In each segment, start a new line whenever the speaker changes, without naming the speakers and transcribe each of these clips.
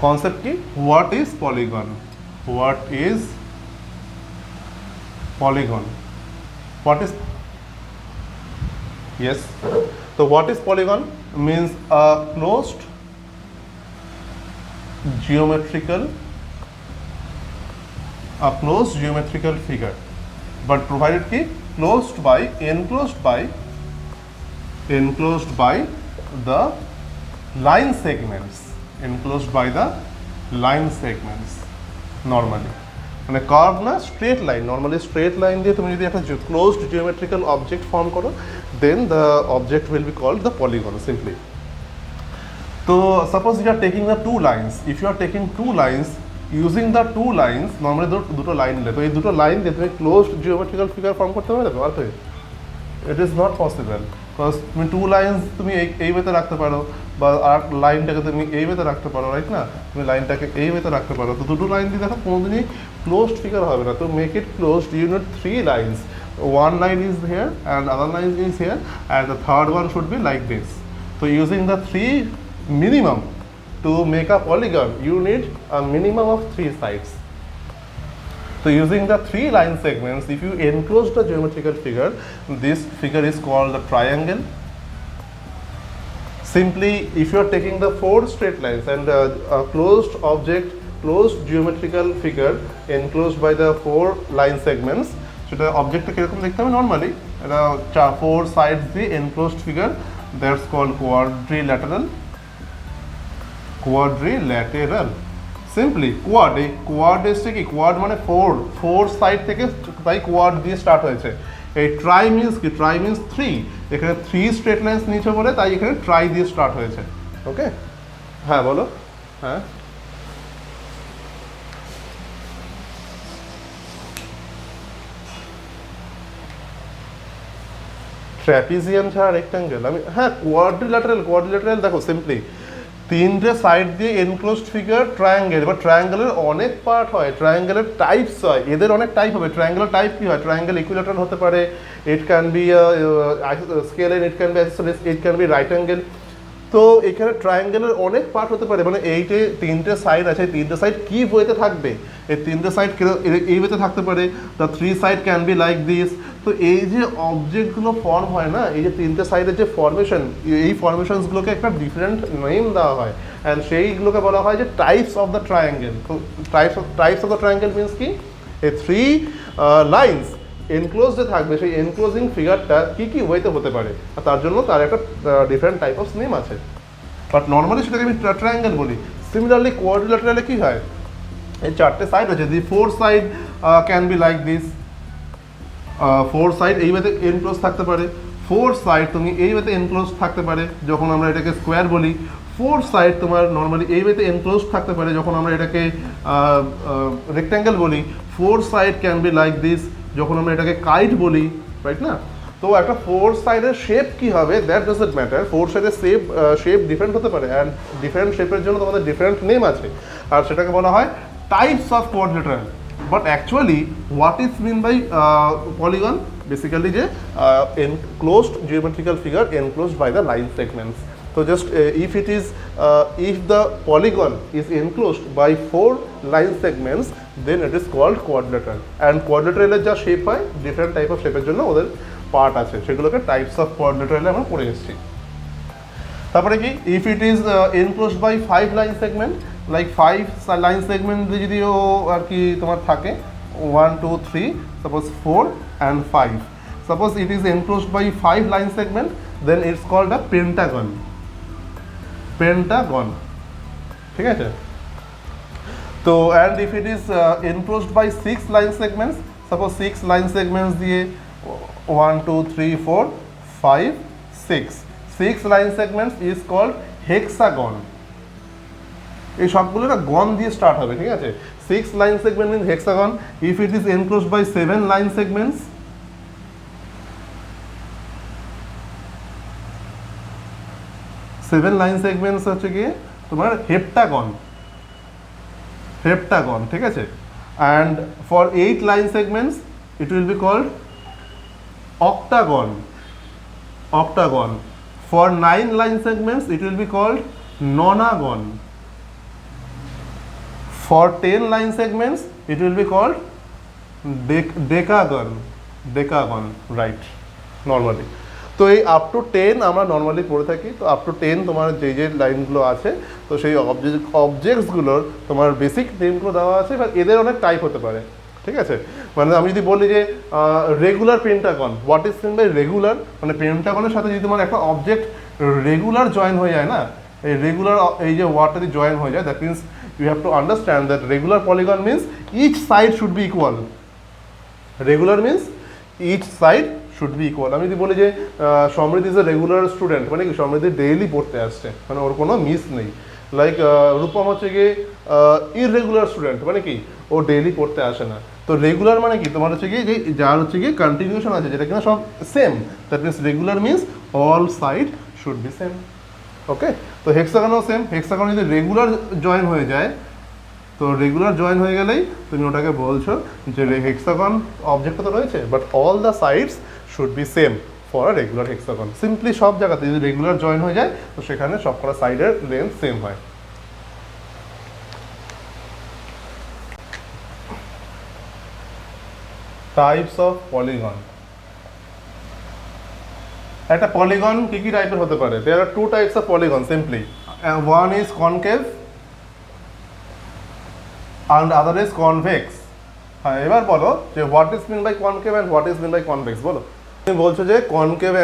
Concept কি, what is polygon, what is polygon, what is, yes, so what is polygon means a closed geometrical figure but provided ki enclosed by the line segments normally মানে curve না, straight line, normally straight line দিয়ে তুমি যদি একটা closed geometrical object form করো then the object will be called the polygon simply. তো suppose you are taking the two lines, if you are taking two lines using the two lines, normally দুটো line নিলে তো এই দুটো line দিয়ে তুমি closed geometrical figure form করতে পারবে পারবে? It is not possible, because তুমি টু লাইন্স তুমি এই ওয়েতে রাখতে পারো বা আর লাইনটাকে তুমি এই ওয়েতে রাখতে পারো, রাইট না? তুমি লাইনটাকে এই ওয়েতে রাখতে পারো, তো দুটো লাইন দিয়ে দেখো কোনোদিনই ক্লোজড ফিগার হবে না। তো make it closed you need three lines, one line is here and other line is here and the third one should be like this. So using the three minimum to make a polygon you need a minimum of three sides. So using the three line segments, if you enclose the geometrical figure, this figure is called the triangle. Simply if you are taking the four straight lines and a closed object, closed geometrical figure enclosed by the four line segments, সেটা অবজেক্টটা কীরকম দেখতে হবে normally, এটা four sides দিয়ে enclosed figure, that's called quadrilateral. Simply quad, এই quad এসছে কি, quad মানে ফোর সাইড থেকে, তাই কোয়াড দিয়ে স্টার্ট হয়েছে। এই ট্রাই মিনস কি, ট্রাই মিনস থ্রি, এখানে থ্রি স্ট্রেট লাইন্স নিচে বলে তাই এখানে ট্রাই দিয়ে স্টার্ট হয়েছে। ওকে, হ্যাঁ বলো, হ্যাঁ ট্র্যাপিজিয়াম ছাড়া রেক্ট্যাঙ্গেল, আমি হ্যাঁ কোয়াড্রিল্যাটারাল দেখো সিম্পলি তিনটে সাইড দিয়ে এনক্লোজড ফিগার ট্রায়াঙ্গেল। এবার ট্রায়াঙ্গেলের অনেক পার্ট হয়, ট্রায়াঙ্গেলের টাইপস হয়, এদের অনেক টাইপ হবে। ট্রায়াঙ্গেলের টাইপ কি হয়, ট্রায়াঙ্গেল ইকুইল্যাটারাল হতে পারে, it can be scalene, it can be isosceles, it can be right angle. তো এখানে ট্রায়াঙ্গেলের অনেক পার্ট হতে পারে, মানে এইটে তিনটে সাইড আছে, তিনটে সাইড কি ওয়েতে থাকবে, এই তিনটে সাইড এই ওয়েতে থাকতে পারে, the three side can be like this. তো এই যে অবজেক্টগুলো ফর্ম হয় না, এই যে তিনটে সাইডের যে ফরমেশন, এই ফরমেশনসগুলোকে একটা ডিফারেন্ট নেম দেওয়া হয় অ্যান্ড সেইগুলোকে বলা হয় যে টাইপস অফ দ্য ট্রায়াঙ্গেল। তো types of the triangle means কি, এই থ্রি লাইন্স এনক্লোজ যে থাকবে সেই এনক্লোজিং ফিগারটা কী কী ওয়েতে হতে পারে, আর তার জন্য তার একটা ডিফারেন্ট টাইপ অফ নেম আছে। বাট নর্মালি সেটাকে আমি ট্রায়াঙ্গেল বলি। সিমিলারলি কোয়াড্রিল্যাটারালে কী হয়, এই চারটে সাইড আছে, the four side can be like this, four side এই ওয়েতে এনক্লোজ থাকতে পারে, ফোর সাইড তুমি এই ওয়েতে এনক্লোজ থাকতে পারে যখন আমরা এটাকে স্কোয়ার বলি, ফোর সাইড তোমার নর্মালি এই ওয়েতে এনক্লোজ থাকতে পারে যখন আমরা এটাকে রেক্ট্যাঙ্গেল বলি, four side can be like this যখন আমরা এটাকে কাইট বলি, রাইট না? তো একটা ফোর সাইডের শেপ কি হবে দ্যাট ডাজন্ট ম্যাটার, ফোর সাইডের শেপ ডিফারেন্ট হতে পারে অ্যান্ড ডিফারেন্ট শেপের জন্য তোমাদের ডিফারেন্ট নেম আছে, আর সেটাকে বলা হয় types of quadrilateral. But actually what is mean by polygon, basically যে enclosed geometrical figure enclosed by the line segments. So just if it is if the polygon is enclosed by four line segments then it is called quadrilateral, and quadrilateral এর যা shape হয় different type of শেপের জন্য ওদের part আছে, সেগুলোকে types of quadrilateral আমরা পড়ে এসেছি। তারপরে কি, if it is enclosed by five line segment, like five line segment যদি ও আর কি তোমার থাকে 1 2 3 suppose 4 and 5, suppose it is enclosed by five line segment then it's called a pentagon, ঠিক আছে? তো and if it is enclosed by six line segments, suppose six line segments দিয়ে 1 2 3 4 5 6 line segments is called hexagon. এই সবগুলো না gon দিয়ে start হবে, ঠিক আছে? Six line segment means hexagon. If it is enclosed by seven line segments, seven line segments হচ্ছে কি তোমার হেপ্টাগন, ঠিক আছে? And for eight line segments it will be called octagon. For 9 line segments it will be called nonagon. For 10 line segments it will be called decagon, decagon, right, normally. তো এই up to 10 আমরা normally পড়ে থাকি। তো up to 10 তোমার যে লাইনগুলো আছে, তো সেই অবজেক্টসগুলোর তোমার বেসিক নেমগুলো দেওয়া আছে, এবার এদের অনেক টাইপ হতে পারে, ঠিক আছে। মানে আমি যদি বলি যে regular pentagon, what is mean by regular, মানে পেন্টাগনের সাথে যদি তোমার একটা অবজেক্ট রেগুলার জয়েন হয়ে যায় না, এই রেগুলার এই যে ওয়ার্ডটা যদি জয়েন হয়ে যায়, that means you have to understand that regular polygon means each side should be equal. Regular means each side should be equal. আমি যদি বলি যে সমৃদ্ধ ইজ এ রেগুলার স্টুডেন্ট, মানে কি সমৃদ্ধি ডেইলি পড়তে আসছে, মানে ওর কোনো মিস নেই। লাইক রূপম হচ্ছে গিয়ে ইররেগুলার স্টুডেন্ট, মানে কি ও ডেইলি পড়তে আসে না। তো রেগুলার মানে কি তোমার হচ্ছে গিয়ে যে যার হচ্ছে গিয়ে কন্টিনিউশন আছে, যেটা কিনা সব same, that means regular means all side should be same. Okay, তো হেক্সাগনও সেম। হেক্সাগন যদি রেগুলার জয়েন হয়ে যায়, তো রেগুলার জয়েন হয়ে গেলেই তুমি ওটাকে বলছো যে হেক্সাগন অবজেক্টটা তো রয়েছে, but all the sides should be same for a regular hexagon. Simply সব জায়গাতে যদি রেগুলার জয়েন হয়ে যায়, তো সেখানে সবকটা সাইডের লেন্থ সেম হয়। Types of polygon. একটা পলিগন কি কি টাইপের হতে পারে? There are two types of polygon simply. One is concave and other is convex. হ্যাঁ, এবার বলো যে what is mean by concave and what is mean by convex, বলো। তুমি বলছো যে কনকেভ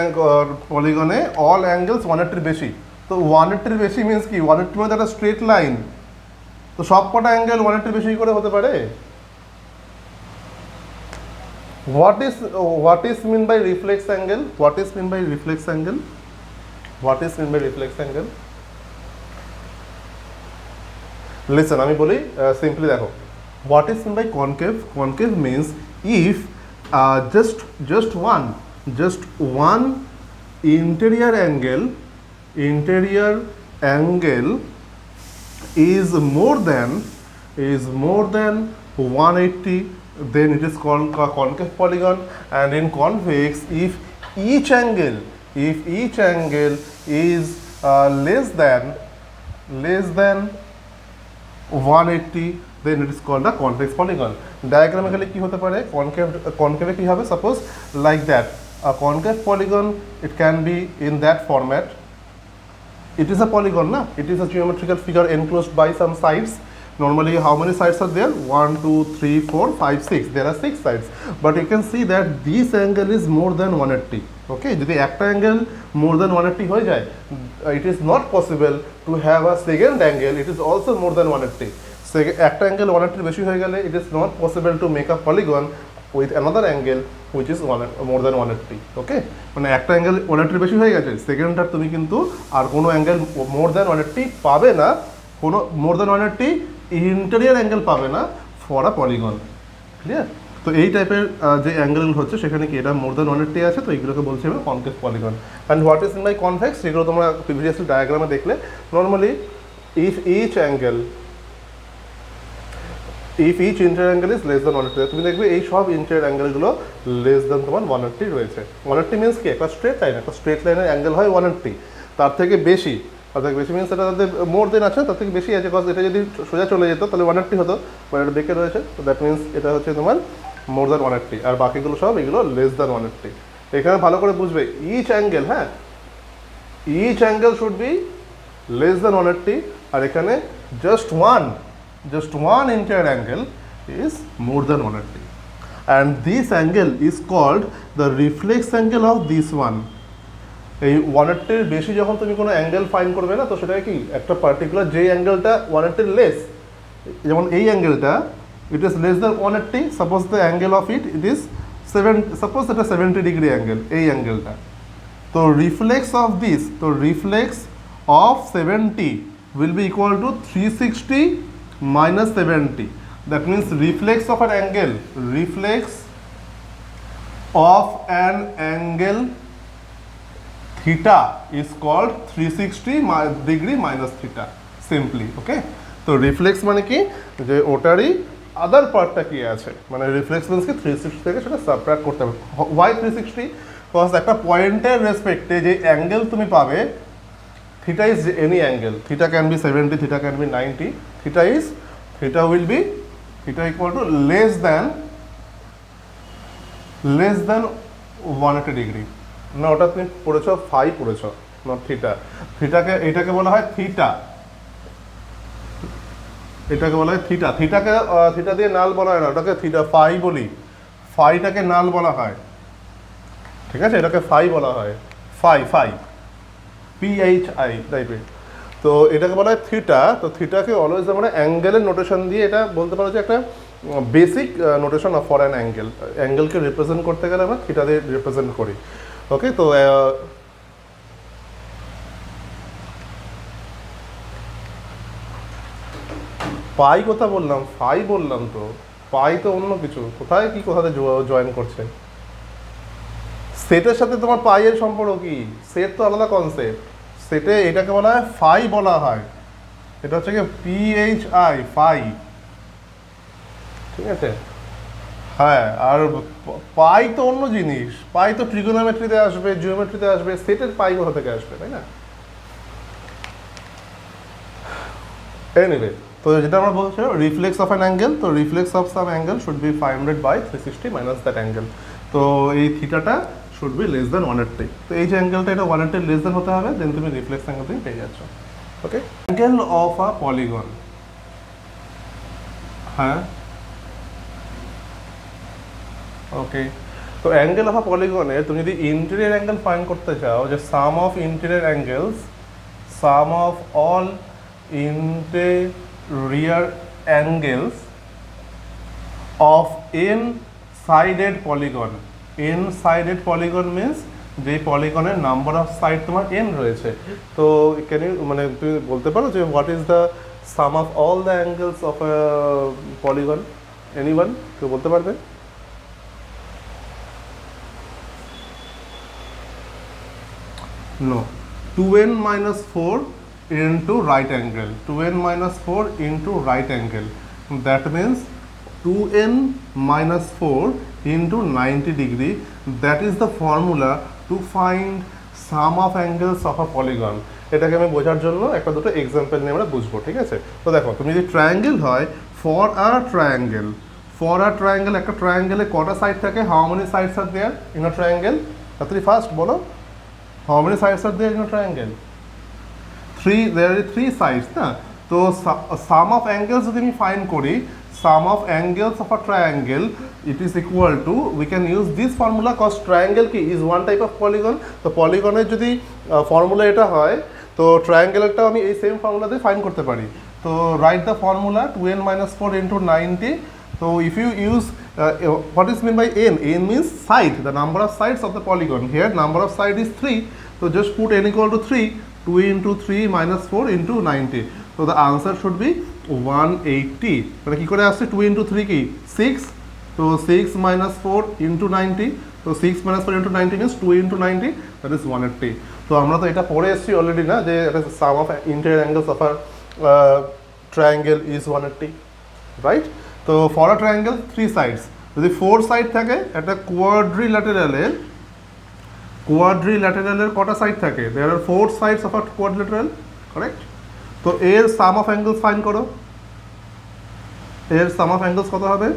পলিগনে অল অ্যাঙ্গেলস 180 বেশি। তো 180 বেশি মিনস কি? 180 মানে একটা স্ট্রেট লাইন, তো সব কটা অ্যাঙ্গেল 180 বেশি করে হতে পারে? What is mean by reflex angle? What is mean by reflex angle? What is mean by reflex angle? Listen, আমি বলি সিম্পলি দেখো, what is mean by concave? Concave means if just one interior angle is more than 180, then it is called concave polygon. And in convex, if each angle is less than 180, then it is called a convex polygon. Diagrammatically কি হতে পারে? concave কি হবে? Suppose like that, a concave polygon, it can be in that format. It is a polygon, na? It is a geometrical figure enclosed by some sides. Normally how many sides are there? 1 2 3 4 5 6, there are 6 sides, but you can see that this angle is more than 180. Okay, যদি একটা angle more than 180 হয়ে যায়, it is not possible to have a second angle, it is also more than 180. একটা angle 180 বেশি হয়ে গেলে it is not possible to make a polygon with another angle which is more than 180. ওকে, মানে একটা angle 180 বেশি হয়ে গেছে, সেকেন্ডটার তুমি কিন্তু আর কোনো অ্যাঙ্গেল more than 180 পাবে না, কোনো more than 180 ইন্টেরিয়র অ্যাঙ্গেল পাবে না ফর আ পলিগন। ক্লিয়ার? তো এই টাইপের যে অ্যাঙ্গেলগুলো হচ্ছে, সেখানে কি এটা মোর দ্যান 180 আছে, তো এইগুলোকে বলছে আমরা concave polygon. And what is mean by convex, সেগুলো তোমরা প্রিভিয়াসলি ডায়াগ্রামে দেখলে। Normally if each interior angle is less than 180, তুমি দেখবে এই সব ইন্টারিয়র অ্যাঙ্গেলগুলো লেস দ্যান তোমার 180 রয়েছে। 180 মিনস কি? একটা স্ট্রেট লাইনের অ্যাঙ্গেল হয় 180, তার থেকে বেশি মিনস এটা তাদের মোর দেন আছে, তার থেকে বেশি আছে, বিকজ এটা যদি সোজা চলে যেত তাহলে 180 হতো, বাট এটা বেঁকে রয়েছে, তো দ্যাট মিনস এটা হচ্ছে তোমার মোর দ্যান 180, আর বাকিগুলো সব এগুলো লেস দ্যান 180। এখানে ভালো করে বুঝবে ইচ অ্যাঙ্গেল, হ্যাঁ, each angle should be less than 180, আর এখানে just one interior angle is more than 180, and this angle is called the reflex angle of this one. এই 180 বেশি যখন তুমি কোনো অ্যাঙ্গেল ফাইন্ড করবে না, তো সেটা কি একটা পার্টিকুলার যে অ্যাঙ্গেলটা 180 লেস, যেমন এই অ্যাঙ্গেলটা it is less than 180, suppose the angle of it is 7, suppose এটা 70 ডিগ্রি অ্যাঙ্গেল, এই অ্যাঙ্গেলটা, তো reflex of 70 will be equal to 360 minus 70. That means reflex of an angle theta is called 360 degree minus theta, simply. Okay, তো reflex মানে কি? যে ওটারই আদার পার্টটা কি আছে, মানে রিফ্লেক্স মিনস কি 360 থেকে সেটা সাবট্রাক্ট করতে হবে। ওয়াই 360? বিকজ একটা পয়েন্টের রেসপেক্টে যে অ্যাঙ্গেল তুমি পাবে, theta is any angle, theta can be 70, theta can be 90, theta is theta will be theta equal to less than 180 degree. না, ওটা তুমি পড়েছো ফাই পড়েছো, নট থিটা। এটাকে বলা হয় থিটা, এটাকে বলা হয় থিটা। থিটা দিয়ে নাল বলা হয় না, ওটাকে থিটা ফাই বলি, ফাইটাকে নাল বলা হয়, ঠিক আছে? এটাকে ফাই বলা হয়, ফাই PHI টাইপের। তো এটাকে বলা হয় থিটা। তো থিটাকে অলওয়েজ আমরা অ্যাঙ্গেলের নোটেশন দিয়ে, এটা বলতে পারো যে একটা basic notation of for an অ্যাঙ্গেলকে রিপ্রেজেন্ট করতে গেলে আমরা থিটা দিয়ে রিপ্রেজেন্ট করি। ওকে, তো পাই কথা বললাম, ফাই বললাম তো, পাই তো অন্য কিছু। কোথায় কি কোথাতে জয়েন করছে? সেটের সাথে তোমার পাইয়ের সম্পর্ক কি? সেট তো আলাদা কনসেপ্ট। সেটে এটাকে বলা হয় ফাই বলা হয়, এটা হচ্ছে কি PHI ফাই, ঠিক আছে? হ্যাঁ, আর পাই তো অন্য জিনিস, পাই তো ট্রিগোনোমেট্রিতে আসবে, জিওমেট্রিতে আসবে, সেটের পাই কোথা থেকে আসবে, তাই না? এনিওয়ে, তো যেটা আমরা বলছি রিফ্লেক্স অফ অ্যান অ্যাঙ্গেল, তো reflex of some angle should B 500/360 minus that angle. তো এই থিটাটা শুড বি লেস দ্যান 180। তো এই যে অ্যাঙ্গেলটা, এটা 180 লেস দ্যান হতে হবে, দেন তুমি রিফ্লেক্স অ্যাঙ্গেল তুমি পেয়ে যাচ্ছ। ওকে, অ্যাঙ্গেল অফ আ পলিগন, হ্যাঁ ওকে। তো অ্যাঙ্গেল অফ আ পলিগনে তুমি যদি ইন্টেরিয়র অ্যাঙ্গেল ফাইন্ড করতে চাও, যে sum of interior angles, sum of all interior angles of n-sided polygon. n-sided polygon means যে পলিগনের নাম্বার অফ সাইড তোমার n রয়েছে। তো ক্যান ইউ, মানে তুমি বলতে পারো যে what is the sum of all the angles of a polygon? Anyone, কেউ বলতে পারবে? No, 2n minus 4 into right angle, 2n minus 4 into right angle, that means 2n minus 4 into 90 degree, that is the formula to find sum of angles of a polygon. এটাকে আমি বোঝার জন্য একটা দুটো example নিয়ে আমরা বুঝবো, ঠিক আছে? তো দেখো, তুমি যদি ট্রায়াঙ্গেল হয়, ফর আ ট্রায়াঙ্গেল, একটা ট্রায়াঙ্গেলে কটা সাইড থাকে? How many sides are there in a triangle? তাড়াতাড়ি ফার্স্ট বলো, how many sides are there in a triangle? 3, there are 3 sides না? তো sum of angles যদি আমি ফাইন্ড করি, sum of angles of a triangle, it is equal to, we can use this formula cause triangle কি is one type of polygon. তো পলিগনের যদি formula এটা হয়, তো ট্রায়াঙ্গেলটাও আমি এই সেম ফর্মুলা দিয়ে ফাইন্ড করতে পারি। তো write the formula 2n minus 4 into 90. So if you use what is meant by n? N means side, the number of sides of the polygon. Here number of side is 3, so just put n equal to 3. 2 into 3 minus 4 into 90. So the answer should be 180. মানে কি করে আসছে? 2 into 3 কি 6, তো 6 minus 4 into 90, তো 6 minus 4 into 90 means 2 into 90, that is 180. তো আমরা তো এটা পড়ে এসেছি অলরেডি না, যে এটা sum of interior angles of a triangle is 180, right? তো ফর আ ট্রায়াঙ্গেল 3 সাইডস, যদি 4 সাইড থাকে, একটা কোয়াড্রিল্যাটেরালের কটা সাইড থাকে? There are 4 sides of a quadrilateral, correct? তো এর সাম অফ অ্যাঙ্গেলস ফাইন্ড করো, এর সাম অফ অ্যাঙ্গেলস কত হবে?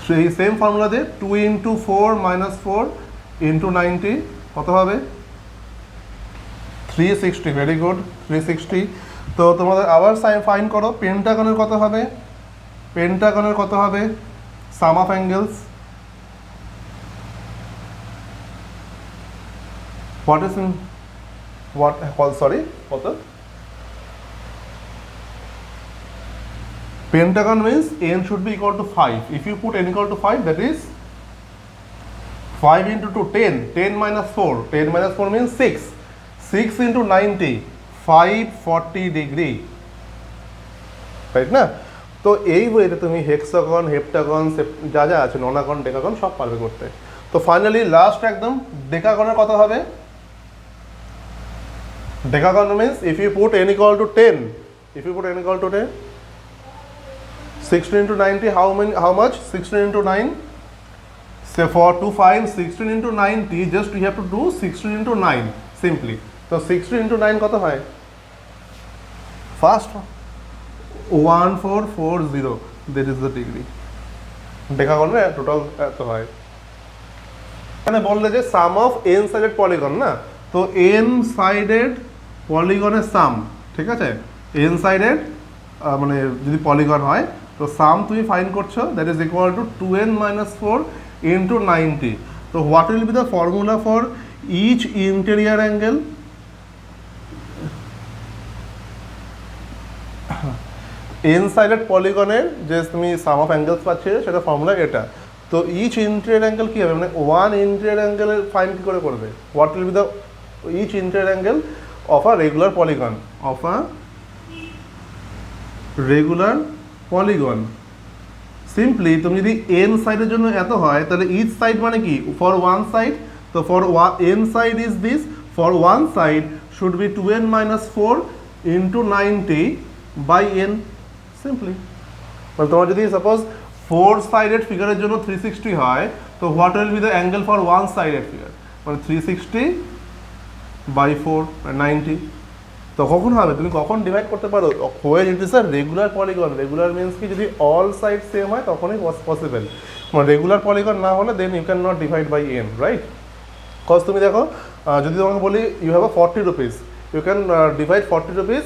সেই সেম ফর্মুলা দিয়ে 2 into 4 minus 4 into 90 কত হবে? 360, ভেরি গুড, 360। তো তোমাদের আবার ফাইন্ড করো, পেন্টাগনের কত হবে? পেন্টাগনের কত হবে sum of angles? What is in what? Sorry, what? Pentagon means n should be equal to 5. If you put n equal to 5, that is 5 into 2, 10. 10 minus 4. 10 minus 4 means 6. 6 into 90, 540 degree. Right না? তো এই ওয়েতে তুমি hexagon, heptagon, যা যা আছে, ননাগন, decagon সব পারবে করতে। তো ফাইনালি লাস্ট একদম ডেকাগনের কত হবে? Decagon means if you put n equal to 10, 16 into 90, how much? 16 into 9. So for to find 16 into 90, just we have to do 16 into 9 simply. So 16 into 9 কত হয়? First 1440, that is the degree. দেখা গেল না total এত হয়। এখানে বললে যে sum of N sided polygon না, তো এন সাইডেড পলিগনের সাম, ঠিক আছে, এন সাইডেড মানে যদি পলিগন হয় তো সাম তুমি ফাইন্ড করছো, that is equal to 2n - 4 into 90। তো what will be the formula for each interior angle? N sided পলিগনের যে তুমি সাম অফ অ্যাঙ্গেলস পাচ্ছিলে সেটা ফর্মুলা এটা। তো ইচ ইন্টেরিয়ার অ্যাঙ্গেল কী হবে, মানে ওয়ান ইন্টেরিয়ার অ্যাঙ্গেলের ফাইন কী করে করবে? What will be the each interior angle of a regular polygon, of a regular polygon. Simply তুমি যদি এন সাইডের জন্য এত হয় তাহলে ইচ সাইড মানে কি, ফর ওয়ান সাইড, তো for n side is this, for one side should be 2n - 4 into 90 by n, simply. মানে তোমার যদি সাপোজ 4 সাইডেড ফিগারের জন্য 360 হয়, তো what will be the angle for one sided figure, মানে 360 বাই 4 90। তো কখন হবে, তুমি কখন ডিভাইড করতে পারো, where it is a regular polygon. Regular means কি, যদি অল সাইড সেম হয় তখনই পসিবল, মানে রেগুলার পলিগন না হলে then you can not divide by n, right? Cause তুমি দেখো, যদি তোমাকে বলি you have a 40 rupees, you can divide 40 rupees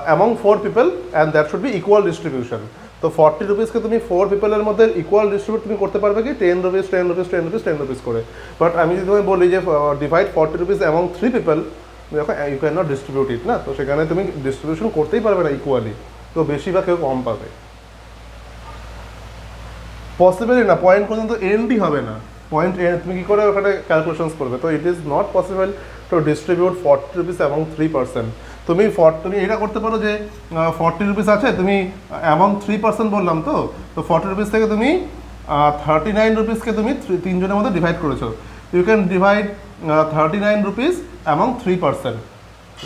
among 4 people and that should be equal distribution. তো 40 রুপিসকে তুমি 4 পিপলের মধ্যে ইকুয়াল ডিস্ট্রিবিউট তুমি করতে পারবে কি, 10 রুপিস 10 রুপিস 10 রুপিস 10 রুপিস করে। বাট আমি যদি তুমি বলি যে ডিভাইড 40 রুপিস অ্যামং 3 পিপল, দেখো ইউ ক্যান নট ডিস্ট্রিবিউট ইট না, তো সেখানে তুমি ডিস্ট্রিবিউশন করতেই পারবে না ইকুয়ালি, তো বেশি বা কেউ কম পাবে, পসিবলই না, পয়েন্ট পর্যন্ত এন্ডই হবে না, পয়েন্ট এন্ড তুমি কী করে ওখানে ক্যালকুলেশনস করবে? তো it is not possible to distribute 40 rupees among 3%। তুমি এটা করতে পারো যে 40 রুপিস আছে, তুমি অ্যামং 3% বললাম, তো 40 রুপিস থেকে তুমি 39 রুপিসকে তুমি তিনজনের মধ্যে ডিভাইড করেছো, you can divide 39 rupees among 3%,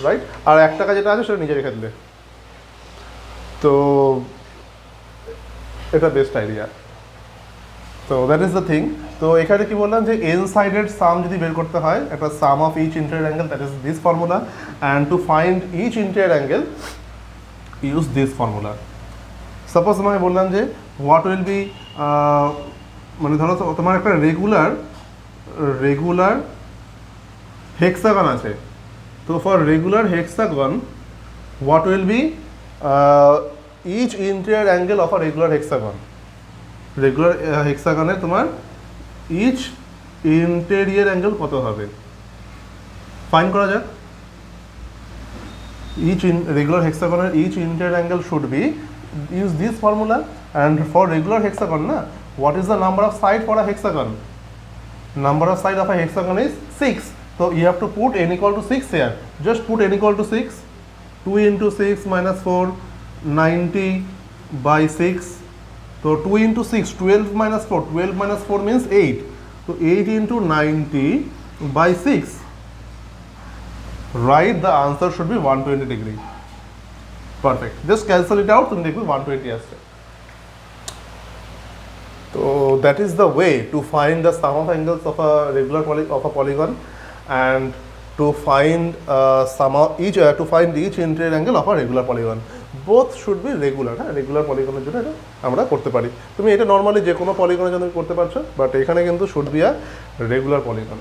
right? আর 1 টাকা যেটা আছে সেটা নিজে রেখে দিলে, তো এটা বেস্ট আইডিয়া। তো দ্যাট ইজ দ্য থিং। তো এখানে কি বললাম যে এন সাইডেড সাম যদি বের করতে হয়, একটা sum of each interior angle, that is this formula, and to find each interior angle use this formula. Suppose আমি বললাম যে হোয়াট উইল বি, মানে ধরো তোমার একটা রেগুলার হেক্সাগন আছে, তো for regular hexagon what will be each interior angle of a regular hexagon? Regular হেক্সাগনের তোমার ইচ ইন্টেরিয়র অ্যাঙ্গেল কত হবে, ফাইন্ড করা যাক। রেগুলার হেক্সাগনের each interior angle should be, use this formula, and for regular hexagon না, what is the number of side for a hexagon? Number of side of a hexagon is 6, so you have to put n equal to 6 here. Just put n equal to 6, 2 into 6 minus 4, 90 by 6. So 2 into 6, 12 minus 4, 12 minus 4 means 8. So 8 into 90 by 6. Right, the answer should be 120 degree. Perfect. Just cancel it out, তুমি দেখবে 120 আসছে। So that is the way to find the sum of angles of a regular polygon, and to find each interior angle of a regular polygon. Both should be regular, হ্যাঁ, regular পলিগনের জন্য এটা আমরা করতে পারি। তুমি এটা নর্মালি যে কোনো পলিগনের জন্য করতে পারছো, বাট এখানে কিন্তু should be a regular polygon.